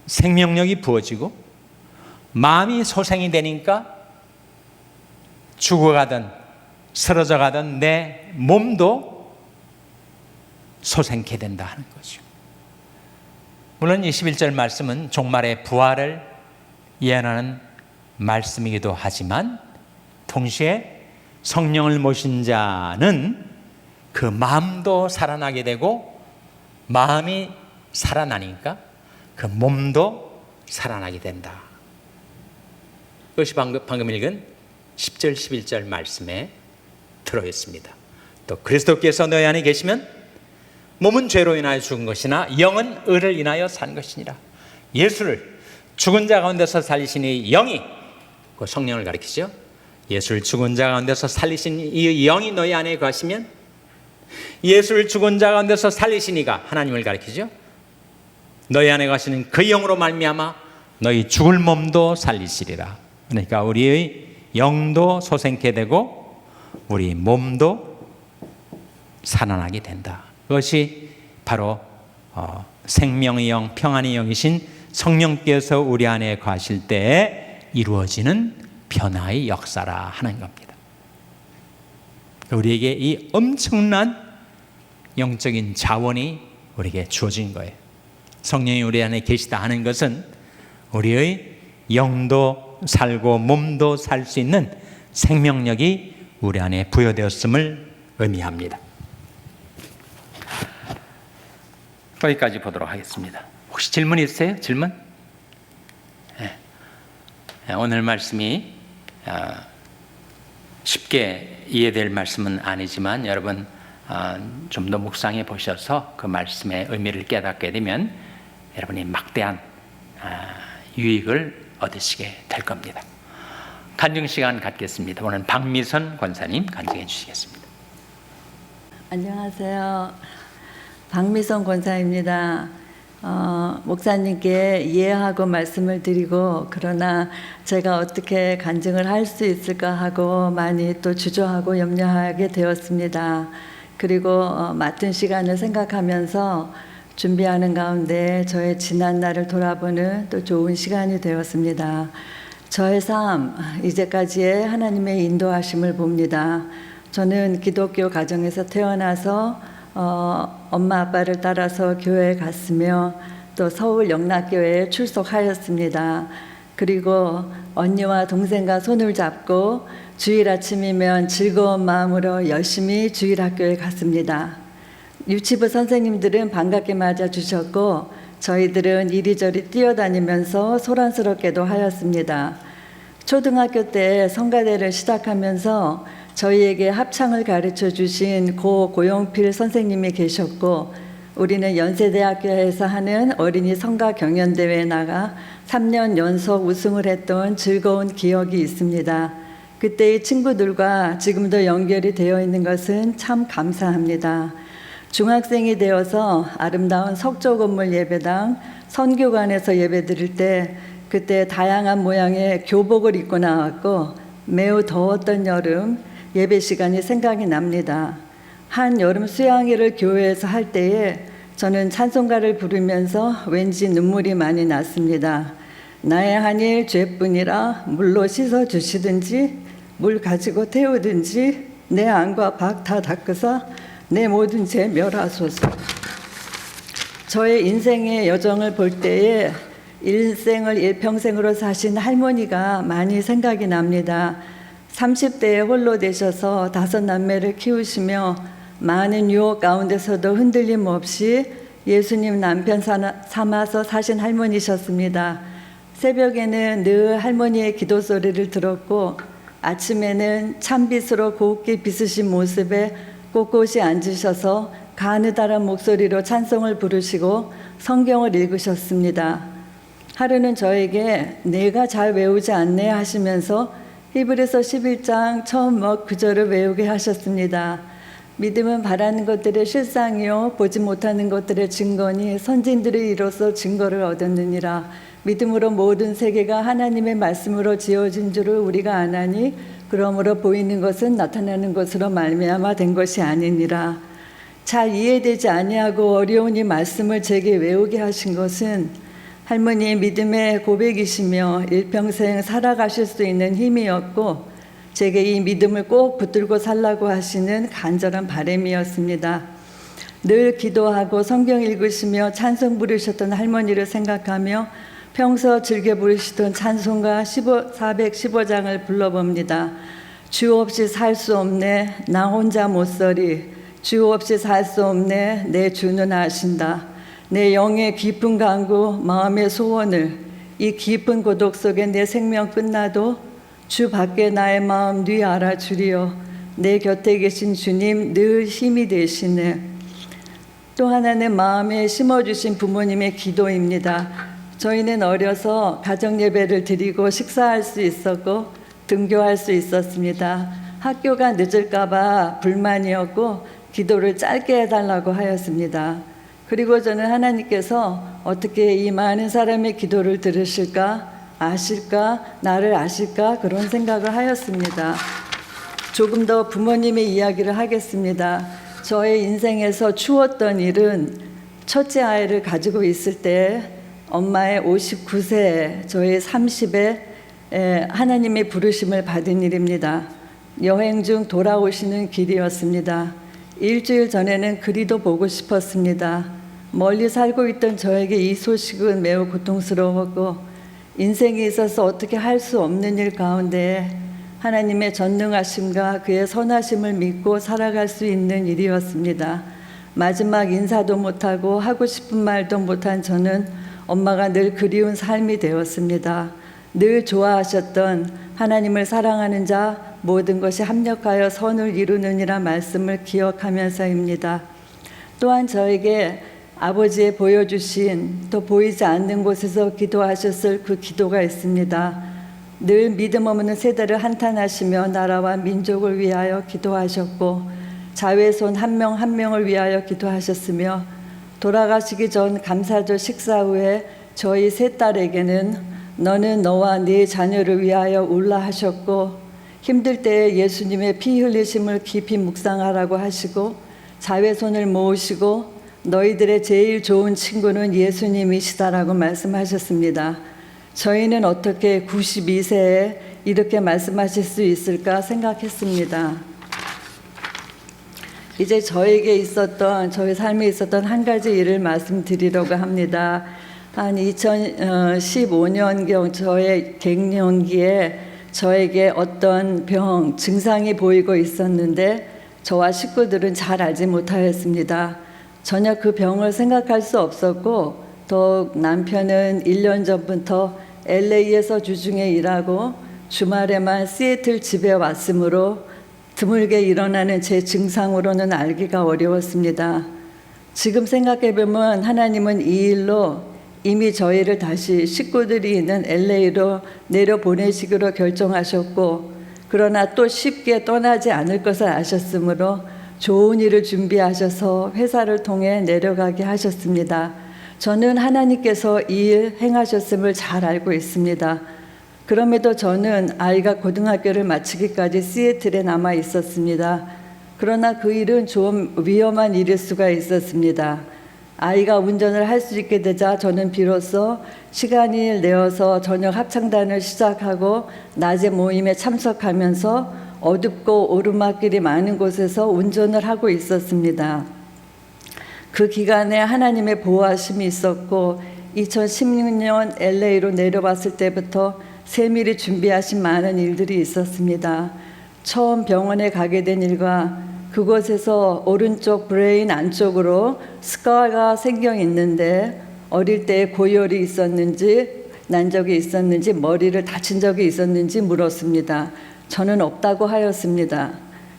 생명력이 부어지고 마음이 소생이 되니까 죽어가든 쓰러져 가든 내 몸도 소생케 된다 하는 거죠. 물론 21절 말씀은 종말의 부활을 예언하는 말씀이기도 하지만 동시에 성령을 모신 자는 그 마음도 살아나게 되고 마음이 살아나니까 그 몸도 살아나게 된다. 그것이 방금 읽은 10절 11절 말씀에 들어있습니다. 또 그리스도께서 너희 안에 계시면 몸은 죄로 인하여 죽은 것이나 영은 의를 인하여 산 것이니라. 예수를 죽은 자 가운데서 살리신 이 영이, 그 성령을 가리키죠. 예수를 죽은 자 가운데서 살리신 이 영이 너희 안에 거하시면, 예수를 죽은 자 가운데서 살리신 이가 하나님을 가리키죠. 너희 안에 거하시는 그 영으로 말미암아 너희 죽을 몸도 살리시리라. 그러니까 우리의 영도 소생케 되고 우리 몸도 살아나게 된다. 그것이 바로 생명의 영, 평안의 영이신 성령께서 우리 안에 거하실 때에 이루어지는 변화의 역사라 하는 겁니다. 우리에게 이 엄청난 영적인 자원이 우리에게 주어진 거예요. 성령이 우리 안에 계시다 하는 것은 우리의 영도 살고 몸도 살 수 있는 생명력이 우리 안에 부여되었음을 의미합니다. 거기까지 보도록 하겠습니다. 혹시 질문 있으세요? 질문? 네. 오늘 말씀이 쉽게 이해될 말씀은 아니지만 여러분 좀 더 묵상해 보셔서 그 말씀의 의미를 깨닫게 되면 여러분이 막대한 유익을 얻으시게 될 겁니다. 간증 시간 갖겠습니다. 오늘 박미선 권사님 간증해 주시겠습니다. 안녕하세요. 박미선 권사입니다. 목사님께 이해하고 말씀을 드리고, 그러나 제가 어떻게 간증을 할 수 있을까 하고 많이 또 주저하고 염려하게 되었습니다. 그리고 맡은 시간을 생각하면서 준비하는 가운데 저의 지난 날을 돌아보는 또 좋은 시간이 되었습니다. 저의 삶, 이제까지의 하나님의 인도하심을 봅니다. 저는 기독교 가정에서 태어나서 엄마 아빠를 따라서 교회에 갔으며 또 서울 영락교회에 출석하였습니다. 그리고 언니와 동생과 손을 잡고 주일 아침이면 즐거운 마음으로 열심히 주일학교에 갔습니다. 유치부 선생님들은 반갑게 맞아주셨고 저희들은 이리저리 뛰어다니면서 소란스럽게도 하였습니다. 초등학교 때 성가대를 시작하면서 저희에게 합창을 가르쳐 주신 고 고용필 선생님이 계셨고, 우리는 연세대학교에서 하는 어린이 성가 경연대회에 나가 3년 연속 우승을 했던 즐거운 기억이 있습니다. 그때의 친구들과 지금도 연결이 되어 있는 것은 참 감사합니다. 중학생이 되어서 아름다운 석조 건물 예배당 선교관에서 예배 드릴 때 그때 다양한 모양의 교복을 입고 나왔고 매우 더웠던 여름 예배 시간이 생각이 납니다. 한 여름 수양회를 교회에서 할 때에 저는 찬송가를 부르면서 왠지 눈물이 많이 났습니다. 나의 한 일 죄뿐이라 물로 씻어 주시든지 물 가지고 태우든지 내 안과 박 다 닦으사 내 모든 죄 멸하소서. 저의 인생의 여정을 볼 때에 일생을 일평생으로 사신 할머니가 많이 생각이 납니다. 30대에 홀로 되셔서 5남매를 키우시며 많은 유혹 가운데서도 흔들림 없이 예수님 남편 삼아서 사신 할머니셨습니다. 새벽에는 늘 할머니의 기도 소리를 들었고 아침에는 찬빛으로 곱게 빗으신 모습에 꼿꼿이 앉으셔서 가느다란 목소리로 찬송을 부르시고 성경을 읽으셨습니다. 하루는 저에게 내가 잘 외우지 않네 하시면서 히브리서 11장 처음 몇 구절을 외우게 하셨습니다. 믿음은 바라는 것들의 실상이요 보지 못하는 것들의 증거니 선진들이 이로써 증거를 얻었느니라. 믿음으로 모든 세계가 하나님의 말씀으로 지어진 줄을 우리가 아나니 그러므로 보이는 것은 나타나는 것으로 말미암아 된 것이 아니니라. 잘 이해되지 아니하고 어려운 이 말씀을 제게 외우게 하신 것은 할머니의 믿음의 고백이시며 일평생 살아가실 수 있는 힘이었고 제게 이 믿음을 꼭 붙들고 살라고 하시는 간절한 바람이었습니다. 늘 기도하고 성경 읽으시며 찬송 부르셨던 할머니를 생각하며 평소 즐겨 부르시던 찬송가 415장을 불러봅니다. 주 없이 살 수 없네 나 혼자 못서리 주 없이 살 수 없네 내 주는 아신다. 내 영의 깊은 간구 마음의 소원을 이 깊은 고독 속에 내 생명 끝나도 주 밖에 나의 마음 뉘 알아주리요. 내 곁에 계신 주님 늘 힘이 되시네. 또 하나는 마음에 심어주신 부모님의 기도입니다. 저희는 어려서 가정예배를 드리고 식사할 수 있었고 등교할 수 있었습니다. 학교가 늦을까봐 불만이었고 기도를 짧게 해달라고 하였습니다. 그리고 저는 하나님께서 어떻게 이 많은 사람의 기도를 들으실까, 아실까, 나를 아실까 그런 생각을 하였습니다. 조금 더 부모님의 이야기를 하겠습니다. 저의 인생에서 추웠던 일은 첫째 아이를 가지고 있을 때 엄마의 59세에 저의 30에 하나님의 부르심을 받은 일입니다. 여행 중 돌아오시는 길이었습니다. 일주일 전에는 그리도 보고 싶었습니다. 멀리 살고 있던 저에게 이 소식은 매우 고통스러웠고 인생에 있어서 어떻게 할 수 없는 일 가운데 하나님의 전능하심과 그의 선하심을 믿고 살아갈 수 있는 일이었습니다. 마지막 인사도 못하고 하고 싶은 말도 못한 저는 엄마가 늘 그리운 삶이 되었습니다. 늘 좋아하셨던 하나님을 사랑하는 자 모든 것이 합력하여 선을 이루느니라 말씀을 기억하면서입니다. 또한 저에게 아버지의 보여주신 또 보이지 않는 곳에서 기도하셨을 그 기도가 있습니다. 늘 믿음 없는 세대를 한탄하시며 나라와 민족을 위하여 기도하셨고 자외손 한 명 한 명을 위하여 기도하셨으며 돌아가시기 전 감사절 식사 후에 저희 세 딸에게는 너는 너와 네 자녀를 위하여 울라 하셨고 힘들 때에 예수님의 피 흘리심을 깊이 묵상하라고 하시고 자외손을 모으시고 너희들의 제일 좋은 친구는 예수님이시다라고 말씀하셨습니다. 저희는 어떻게 92세에 이렇게 말씀하실 수 있을까 생각했습니다. 이제 저희 삶에 있었던 한 가지 일을 말씀드리려고 합니다. 한 2015년경 저의 갱년기에 저에게 어떤 증상이 보이고 있었는데 저와 식구들은 잘 알지 못하였습니다. 전혀 그 병을 생각할 수 없었고 더욱 남편은 1년 전부터 LA에서 주중에 일하고 주말에만 시애틀 집에 왔으므로 드물게 일어나는 제 증상으로는 알기가 어려웠습니다. 지금 생각해보면 하나님은 이 일로 이미 저희를 다시 식구들이 있는 LA로 내려보내시기로 결정하셨고 그러나 또 쉽게 떠나지 않을 것을 아셨으므로 좋은 일을 준비하셔서 회사를 통해 내려가게 하셨습니다. 저는 하나님께서 이 일 행하셨음을 잘 알고 있습니다. 그럼에도 저는 아이가 고등학교를 마치기까지 시애틀에 남아 있었습니다. 그러나 그 일은 좀 위험한 일일 수가 있었습니다. 아이가 운전을 할 수 있게 되자 저는 비로소 시간을 내어서 저녁 합창단을 시작하고 낮에 모임에 참석하면서 어둡고 오르막길이 많은 곳에서 운전을 하고 있었습니다. 그 기간에 하나님의 보호하심이 있었고 2016년 LA로 내려왔을 때부터 세밀히 준비하신 많은 일들이 있었습니다. 처음 병원에 가게 된 일과 그곳에서 오른쪽 브레인 안쪽으로 스카가 생겨 있는데 어릴 때 고열이 있었는지 난 적이 있었는지 머리를 다친 적이 있었는지 물었습니다. 저는 없다고 하였습니다.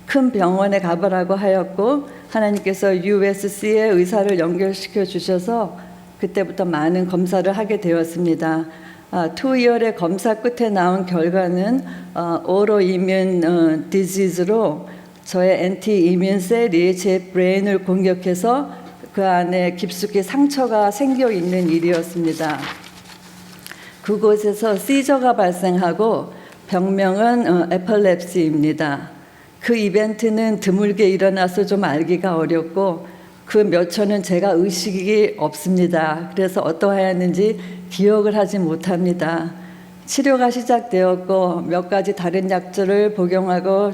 큰 병원에 가보라고 하였고 하나님께서 USC에 의사를 연결시켜 주셔서 그때부터 많은 검사를 하게 되었습니다. 2year의 검사 끝에 나온 결과는 오로이뮨 디지즈로 저의 엔티 이뮨 셀이 제 브레인을 공격해서 그 안에 깊숙이 상처가 생겨 있는 일이었습니다. 그곳에서 시저가 발생하고 병명은 에팔랩시입니다. 그 이벤트는 드물게 일어나서 좀 알기가 어렵고 그 몇 초는 제가 의식이 없습니다. 그래서 어떠하였는지 기억을 하지 못합니다. 치료가 시작되었고 몇 가지 다른 약들을 복용하고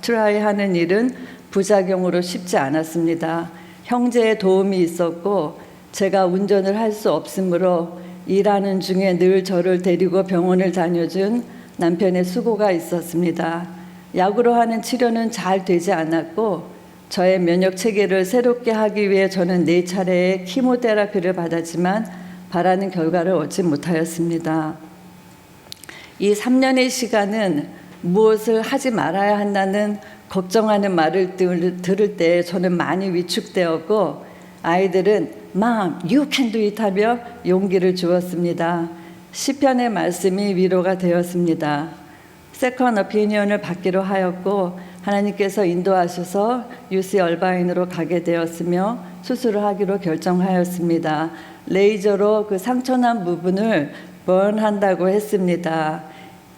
트라이하는 일은 부작용으로 쉽지 않았습니다. 형제의 도움이 있었고 제가 운전을 할 수 없으므로 일하는 중에 늘 저를 데리고 병원을 다녀준 남편의 수고가 있었습니다. 약으로 하는 치료는 잘 되지 않았고 저의 면역 체계를 새롭게 하기 위해 저는 4차례의 키모테라피를 받았지만 바라는 결과를 얻지 못하였습니다. 이 3년의 시간은 무엇을 하지 말아야 한다는 걱정하는 말을 들을 때 저는 많이 위축되었고, 아이들은 Mom, you can do it 하며 용기를 주었습니다. 시편의 말씀이 위로가 되었습니다. 세컨 어피니언을 받기로 하였고, 하나님께서 인도하셔서 UC 얼바인으로 가게 되었으며 수술을 하기로 결정하였습니다. 레이저로 그 상처난 부분을 번한다고 했습니다.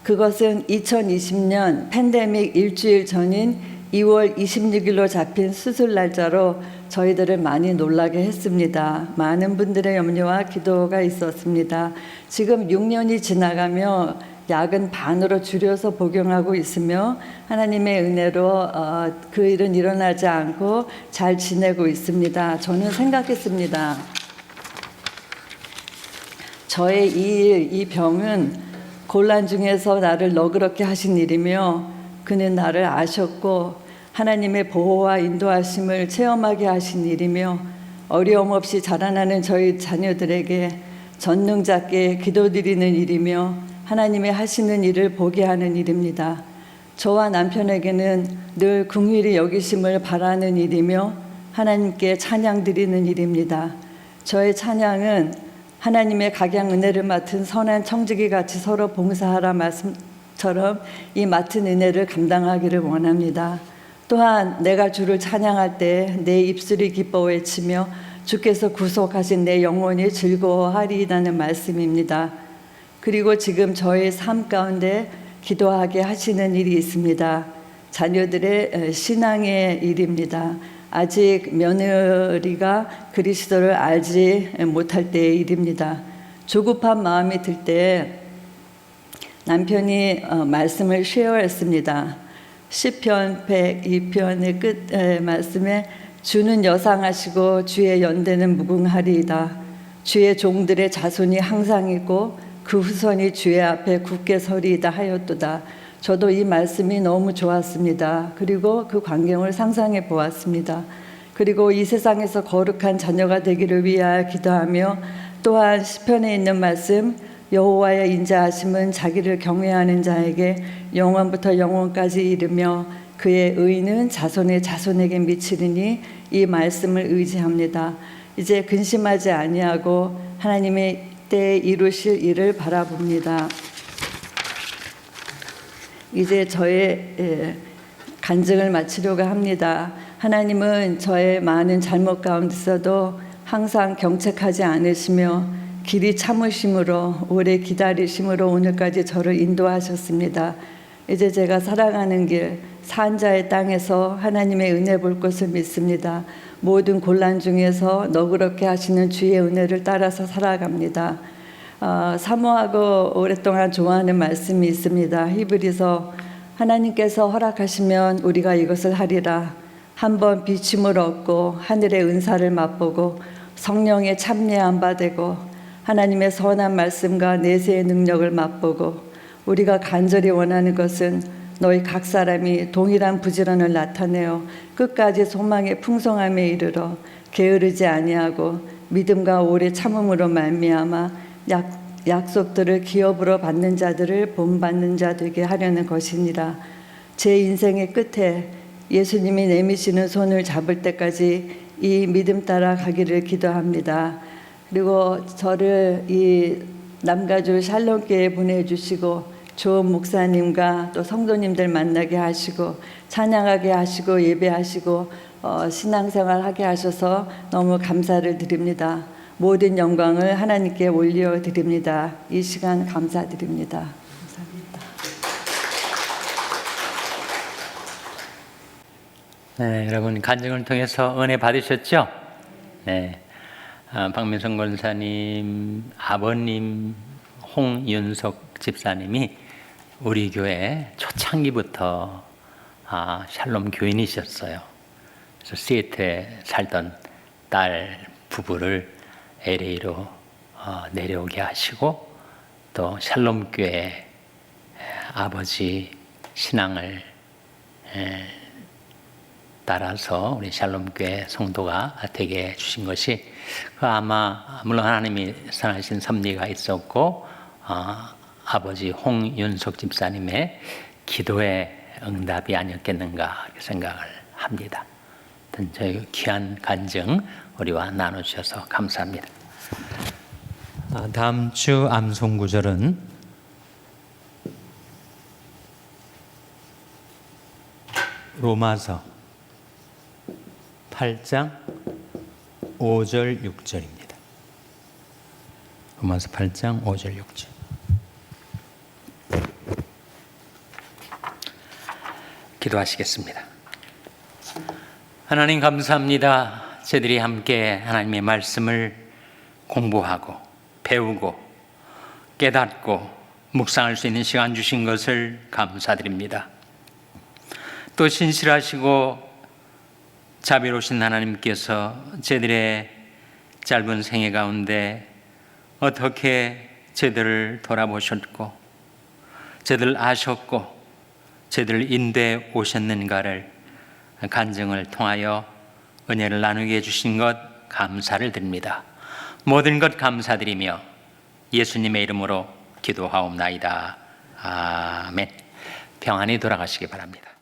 그것은 2020년 팬데믹 일주일 전인 2월 26일로 잡힌 수술 날짜로 저희들을 많이 놀라게 했습니다. 많은 분들의 염려와 기도가 있었습니다. 지금 6년이 지나가며 약은 반으로 줄여서 복용하고 있으며 하나님의 은혜로 그 일은 일어나지 않고 잘 지내고 있습니다. 저는 생각했습니다. 저의 이 병은 곤란 중에서 나를 너그럽게 하신 일이며 그는 나를 아셨고 하나님의 보호와 인도하심을 체험하게 하신 일이며 어려움 없이 자라나는 저희 자녀들에게 전능자께 기도드리는 일이며 하나님의 하시는 일을 보게 하는 일입니다. 저와 남편에게는 늘 긍휼히 여기심을 바라는 일이며 하나님께 찬양 드리는 일입니다. 저의 찬양은 하나님의 각양 은혜를 맡은 선한 청지기 같이 서로 봉사하라 말씀처럼 이 맡은 은혜를 감당하기를 원합니다. 또한 내가 주를 찬양할 때 내 입술이 기뻐 외치며 주께서 구속하신 내 영혼이 즐거워하리이다는 말씀입니다. 그리고 지금 저의 삶 가운데 기도하게 하시는 일이 있습니다. 자녀들의 신앙의 일입니다. 아직 며느리가 그리스도를 알지 못할 때의 일입니다. 조급한 마음이 들 때 남편이 말씀을 쉐어했습니다. 시편 102편의 끝 말씀에 주는 여상하시고 주의 연대는 무궁하리이다. 주의 종들의 자손이 항상 있고 그 후손이 주의 앞에 굳게 서리이다 하였도다. 저도 이 말씀이 너무 좋았습니다. 그리고 그 광경을 상상해 보았습니다. 그리고 이 세상에서 거룩한 자녀가 되기를 위하여 기도하며 또한 시편에 있는 말씀 여호와의 인자하심은 자기를 경외하는 자에게 영원부터 영원까지 이르며 그의 의는 자손의 자손에게 미치리니 이 말씀을 의지합니다. 이제 근심하지 아니하고 하나님의 때에 이루실 일을 바라봅니다. 이제 저의 간증을 마치려고 합니다. 하나님은 저의 많은 잘못 가운데서도 항상 경책하지 않으시며 길이 참으심으로 오래 기다리심으로 오늘까지 저를 인도하셨습니다. 이제 제가 살아가는 길 산자의 땅에서 하나님의 은혜 볼 것을 믿습니다. 모든 곤란 중에서 너그럽게 하시는 주의 은혜를 따라서 살아갑니다. 사모하고 오랫동안 좋아하는 말씀이 있습니다. 히브리서 하나님께서 허락하시면 우리가 이것을 하리라. 한번 비침을 얻고 하늘의 은사를 맛보고 성령의 참여한 바 되고 하나님의 선한 말씀과 내세의 능력을 맛보고 우리가 간절히 원하는 것은 너희 각 사람이 동일한 부지런을 나타내어 끝까지 소망의 풍성함에 이르러 게으르지 아니하고 믿음과 오래 참음으로 말미암아 약속들을 기업으로 받는 자들을 본받는 자 되게 하려는 것이니라. 제 인생의 끝에 예수님이 내미시는 손을 잡을 때까지 이 믿음 따라 가기를 기도합니다. 그리고 저를 이 남가주 샬롬교회에 보내주시고 좋은 목사님과 또 성도님들 만나게 하시고 찬양하게 하시고 예배하시고 신앙생활 하게 하셔서 너무 감사를 드립니다. 모든 영광을 하나님께 올려드립니다. 이 시간 감사드립니다. 감사합니다. 네, 여러분 간증을 통해서 은혜 받으셨죠? 네, 박민성 권사님 아버님 홍윤석 집사님이 우리 교회 초창기부터 샬롬 교인이셨어요. 그래서 시애틀에 살던 딸 부부를 LA로 내려오게 하시고 또 샬롬 교회 아버지 신앙을 따라서 우리 샬롬교회 성도가 되게 해주신 것이 아마 물론 하나님이 선하신 섭리가 있었고 아버지 홍윤석 집사님의 기도의 응답이 아니었겠는가 생각을 합니다. 저희 귀한 간증 우리와 나눠주셔서 감사합니다. 다음 주 암송 구절은 로마서 8장 5절 6절입니다. 로마서 8장 5절 6절. 기도하시겠습니다. 하나님 감사합니다. 저희들이 함께 하나님의 말씀을 공부하고 배우고 깨닫고 묵상할 수 있는 시간 주신 것을 감사드립니다. 또 신실하시고 자비로우신 하나님께서 저희들의 짧은 생애 가운데 어떻게 저희들을 돌아보셨고 저희들을 아셨고 저희들을 인도해 오셨는가를 간증을 통하여 은혜를 나누게 해주신 것 감사를 드립니다. 모든 것 감사드리며 예수님의 이름으로 기도하옵나이다. 아멘. 평안히 돌아가시기 바랍니다.